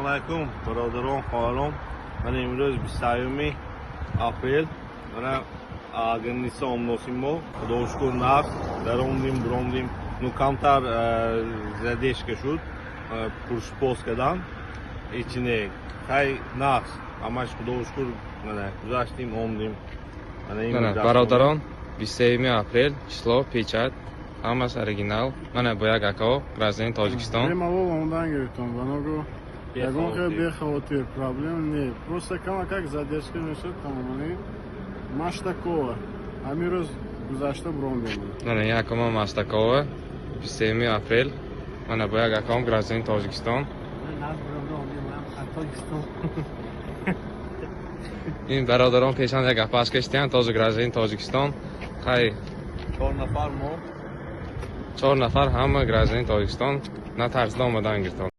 Assalomu alaykum, birodaron, xolaron. Mana imroz 27 aprel. Mana agentisi omnosim bo. Xudo shukr narx daромдим. Ну камтар задержка шуд. Пуршпоскадан. Ичине хай нарх. Амаш Xudo shukr mana гузаштим, омдим. Mana birodaron 27 aprel число печать Hammasi original. Mana bu aka Grazin Tojikiston. Я ондан гирифтам, ваного ягон хеле бехавотир, проблем не. Просто как задержка мешад тамомани. Маштакова. Ҳамин рӯз гузашта брондем. Mana yakama Mastakova 27 aprel. Mana bu aka Grazin Tojikiston. این برادران پیشان یک گپ کشتن تازه گرازین تاجیکستان خیلی 4 نفر همه گرازین تاجیکستان نه ترسیده آمدن گرفتن